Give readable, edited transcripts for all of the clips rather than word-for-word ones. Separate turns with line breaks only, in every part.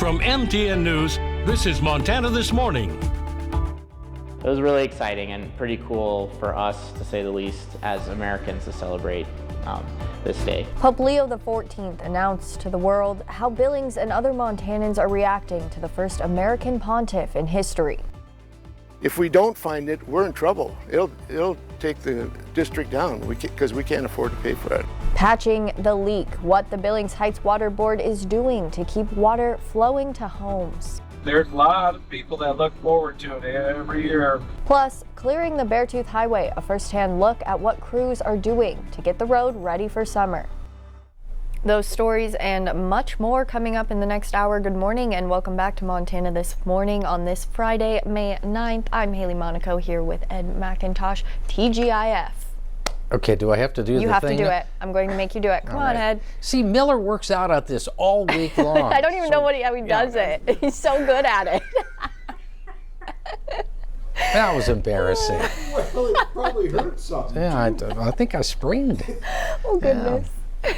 From MTN News, this is Montana This Morning.
It was really exciting and pretty cool for us, to say the least, as Americans to celebrate this day.
Pope Leo XIV announced to the world how Billings and other Montanans are reacting to the first American pontiff in history.
If we don't find it, we're in trouble. It'll take the district down because we can't afford to pay for it.
Patching the leak, what the Billings Heights Water Board is doing to keep water flowing to homes.
There's a lot of people that look forward to it every year.
Plus, clearing the Beartooth Highway, a first-hand look at what crews are doing to get the road ready for summer. Those stories and much more coming up in the next hour. Good morning and welcome back to Montana This Morning on this Friday, May 9th. I'm Hailey Monaco here with Ed McIntosh, TGIF.
Okay, do I have to do the thing?
You have to do it. I'm going to make you do it. Come on, Ed.
See, Miller works out at this all week long.
I don't even know how he does it. He's so good at it.
That was embarrassing.
Well, it probably hurt something.
Yeah, I think I sprained it.
Oh, goodness.
Yeah.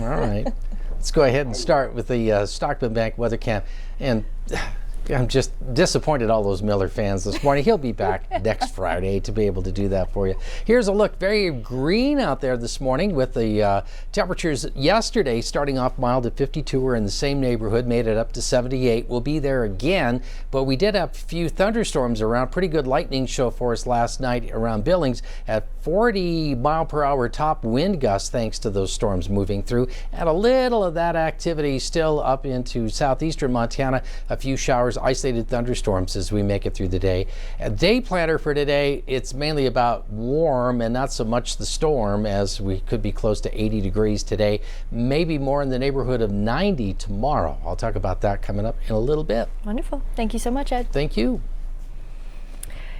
All right. Let's go ahead and start with the Stockman Bank weather cam. And I'm just disappointed all those Miller fans this morning. He'll be back next Friday to be able to do that for you. Here's a look. Very green out there this morning with the temperatures yesterday starting off mild at 52. We're in the same neighborhood, made it up to 78. We'll be there again, but we did have a few thunderstorms around. Pretty good lightning show for us last night around Billings at 40 mile per hour top wind gusts thanks to those storms moving through. And a little of that activity still up into southeastern Montana. A few showers, isolated thunderstorms as we make it through the day. A day planner for today, it's mainly about warm and not so much the storm, as we could be close to 80 degrees today, maybe more in the neighborhood of 90 tomorrow. I'll talk about that coming up in a little bit.
Wonderful. Thank you so much, Ed.
Thank you.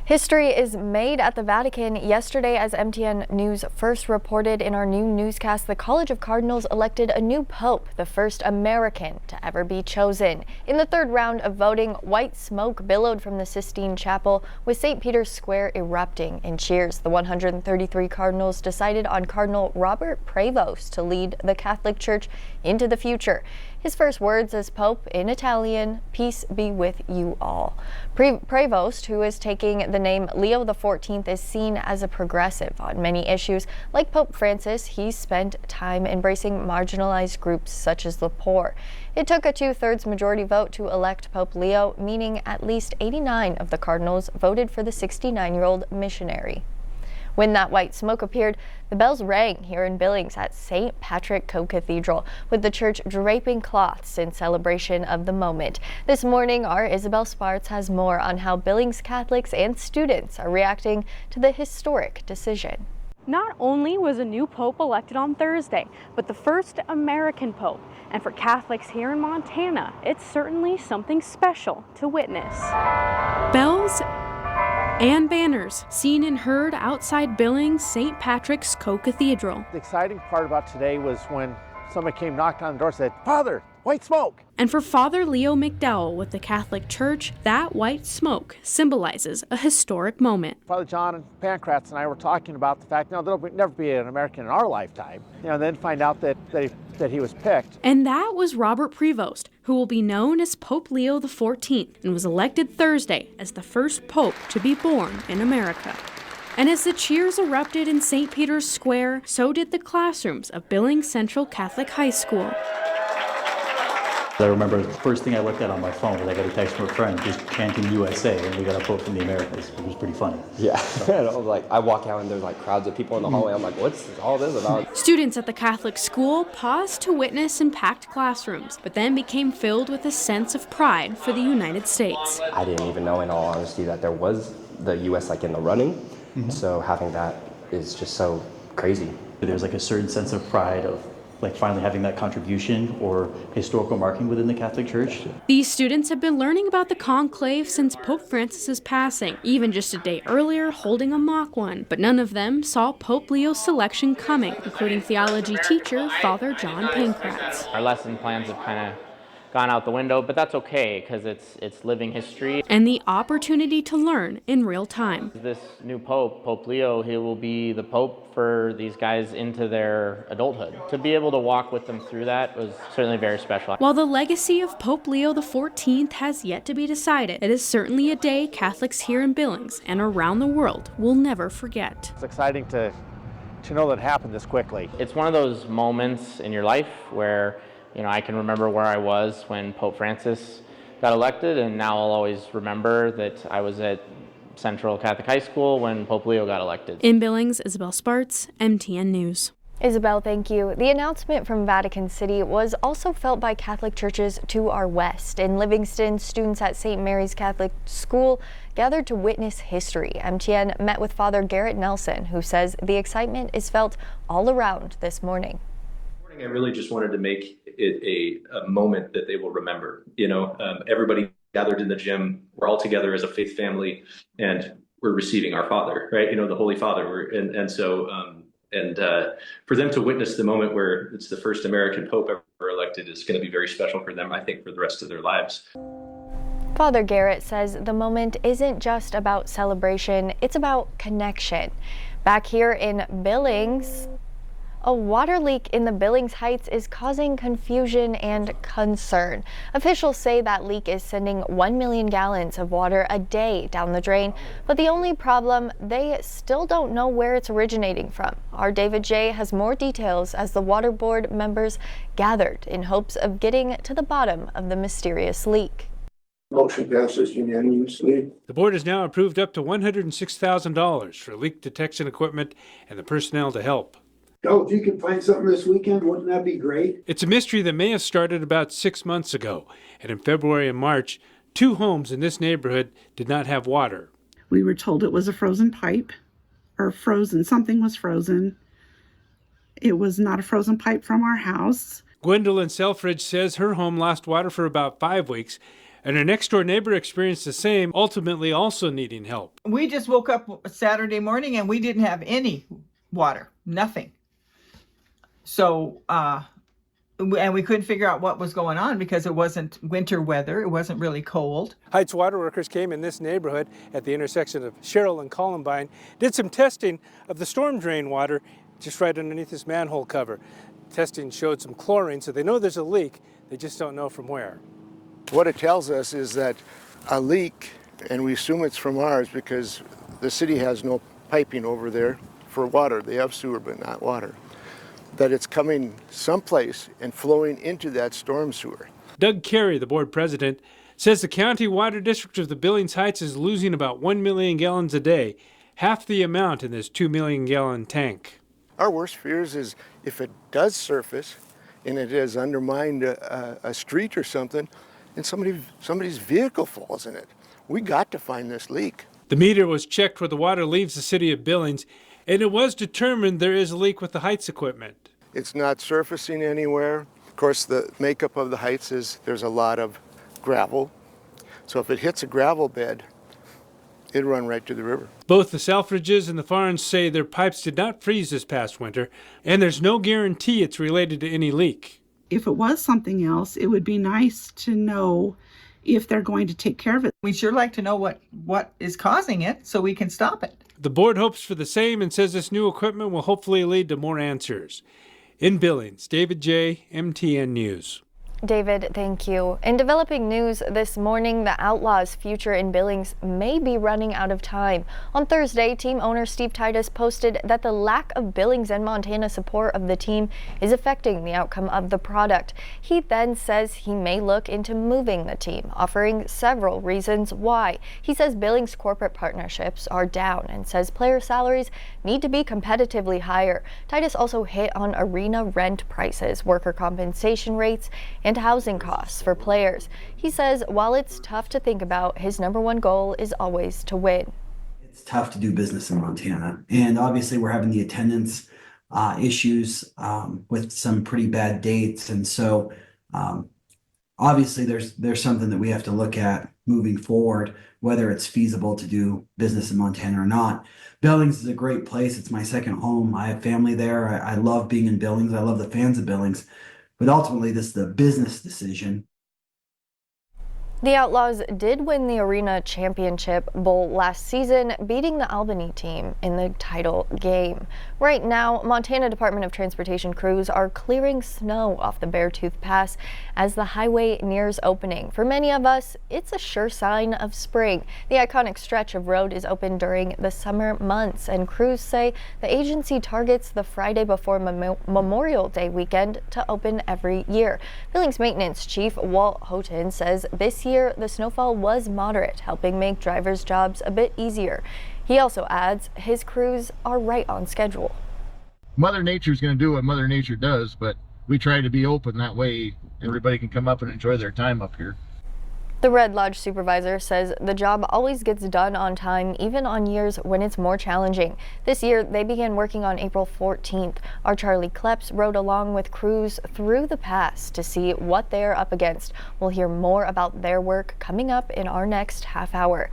History is made at the Vatican. Yesterday, as MTN News first reported in our new newscast, the College of Cardinals elected a new pope, the first American to ever be chosen. In the third round of voting, white smoke billowed from the Sistine Chapel, with St. Peter's Square erupting in cheers. The 133 cardinals decided on Cardinal Robert Prevost to lead the Catholic Church into the future. His first words as Pope in Italian, "Peace be with you all." Prevost, who is taking the name Leo XIV, is seen as a progressive on many issues. Like Pope Francis, he's spent time embracing marginalized groups such as the poor. It took a 2/3 majority vote to elect Pope Leo, meaning at least 89 of the cardinals voted for the 69-year-old missionary. When that white smoke appeared, the bells rang here in Billings at St. Patrick Co-Cathedral, with the church draping cloths in celebration of the moment. This morning, our Isabel Spartz has more on how Billings Catholics and students are reacting to the historic decision.
Not only was a new pope elected on Thursday, but the first American pope. And for Catholics here in Montana, it's certainly something special to witness.
Bells and banners seen and heard outside Billings St. Patrick's Co-Cathedral.
The exciting part about today was when someone came, knocked on the door, and said, "Father, white smoke!"
And for Father Leo McDowell with the Catholic Church, that white smoke symbolizes a historic moment.
Father John and Pancratz and I were talking about the fact, there'll never be an American in our lifetime. Then find out that he was picked.
And that was Robert Prevost, who will be known as Pope Leo XIV and was elected Thursday as the first pope to be born in America. And as the cheers erupted in St. Peter's Square, so did the classrooms of Billings Central Catholic High School.
I remember the first thing I looked at on my phone was I got a text from a friend just chanting USA, and we got a quote from the Americas. It was pretty funny.
Yeah, I walk out and there's crowds of people in the hallway. I'm like, what's all this about?
Students at the Catholic school paused to witness in packed classrooms, but then became filled with a sense of pride for the United States.
I didn't even know, in all honesty, that there was the U.S. in the running. Mm-hmm. So having that is just so crazy.
There's a certain sense of pride of finally having that contribution or historical marking within the Catholic Church.
These students have been learning about the conclave since Pope Francis's passing, even just a day earlier holding a mock one. But none of them saw Pope Leo's selection coming, including theology teacher Father John Pancratz.
Our lesson plans have kind of gone out the window, but that's okay because it's living history.
And the opportunity to learn in real time.
This new Pope, Pope Leo, he will be the Pope for these guys into their adulthood. To be able to walk with them through that was certainly very special.
While the legacy of Pope Leo XIV has yet to be decided, it is certainly a day Catholics here in Billings and around the world will never forget.
It's exciting to know that it happened this quickly.
It's one of those moments in your life where, I can remember where I was when Pope Francis got elected, and now I'll always remember that I was at Central Catholic High School when Pope Leo got elected.
In Billings, Isabel Sparts, MTN News.
Isabel, thank you. The announcement from Vatican City was also felt by Catholic churches to our west. In Livingston, students at St. Mary's Catholic School gathered to witness history. MTN met with Father Garrett Nelson, who says the excitement is felt all around this morning.
I really just wanted to make it a moment that they will remember. Everybody gathered in the gym. We're all together as a faith family, and we're receiving our Father, right? The Holy Father. And for them to witness the moment where it's the first American Pope ever elected is going to be very special for them, I think, for the rest of their lives.
Father Garrett says the moment isn't just about celebration, it's about connection. Back here in Billings, a water leak in the Billings Heights is causing confusion and concern. Officials say that leak is sending 1 million gallons of water a day down the drain, but the only problem, they still don't know where it's originating from. Our David J. has more details as the water board members gathered in hopes of getting to the bottom of the mysterious leak.
Motion passes unanimously.
The board has now approved up to $106,000 for leak detection equipment and the personnel to help.
Oh, if you can find something this weekend, wouldn't that be great?
It's a mystery that may have started about 6 months ago, and in February and March, 2 homes in this neighborhood did not have water.
We were told it was a frozen pipe, or frozen, something was frozen. It was not a frozen pipe from our house.
Gwendolyn Selfridge says her home lost water for about 5 weeks, and her next-door neighbor experienced the same, ultimately also needing help.
We just woke up Saturday morning and we didn't have any water, nothing. So, and we couldn't figure out what was going on because it wasn't winter weather. It wasn't really cold.
Heights water workers came in this neighborhood at the intersection of Sherrill and Columbine, did some testing of the storm drain water just right underneath this manhole cover. Testing showed some chlorine, so they know there's a leak. They just don't know from where.
What it tells us is that a leak, and we assume it's from ours because the city has no piping over there for water. They have sewer, but not water. That it's coming someplace and flowing into that storm sewer.
Doug Carey, the board president, says the county water district of the Billings Heights is losing about 1 million gallons a day, half the amount in this 2 million gallon tank.
Our worst fears is if it does surface and it has undermined a street or something, and somebody's vehicle falls in it. We got to find this leak.
The meter was checked where the water leaves the city of Billings, and it was determined there is a leak with the Heights equipment.
It's not surfacing anywhere. Of course, the makeup of the Heights is there's a lot of gravel. So if it hits a gravel bed, it'd run right to the river.
Both the Selfridges and the Farns say their pipes did not freeze this past winter, and there's no guarantee it's related to any leak.
If it was something else, it would be nice to know if they're going to take care of it.
We'd sure like to know what is causing it so we can stop it.
The board hopes for the same and says this new equipment will hopefully lead to more answers. In Billings, David J., MTN News.
David, thank you. In developing news this morning, the Outlaws' future in Billings may be running out of time. On Thursday, team owner Steve Titus posted that the lack of Billings and Montana support of the team is affecting the outcome of the product. He then says he may look into moving the team, offering several reasons why. He says Billings corporate partnerships are down and says player salaries need to be competitively higher. Titus also hit on arena rent prices, worker compensation rates, and housing costs for players. He says while it's tough to think about, his #1 goal is always to win.
It's tough to do business in Montana, and obviously we're having the attendance issues with some pretty bad dates, and so obviously there's something that we have to look at moving forward, whether it's feasible to do business in Montana or not. Billings is a great place. It's my second home. I have family there. I love being in Billings. I love the fans of Billings. But ultimately, this is a business decision.
The Outlaws did win the Arena Championship Bowl last season, beating the Albany team in the title game. Right now, Montana Department of Transportation crews are clearing snow off the Beartooth Pass as the highway nears opening. For many of us, it's a sure sign of spring. The iconic stretch of road is open during the summer months, and crews say the agency targets the Friday before Memorial Day weekend to open every year. Billings Maintenance Chief Walt Houghton says this year the snowfall was moderate, helping make drivers' jobs a bit easier. He also adds his crews are right on schedule.
Mother Nature's going to do what Mother Nature does, but we try to be open, that way everybody can come up and enjoy their time up here.
The Red Lodge supervisor says the job always gets done on time, even on years when it's more challenging. This year, they began working on April 14th. Our Charlie Kleps rode along with crews through the pass to see what they're up against. We'll hear more about their work coming up in our next half hour.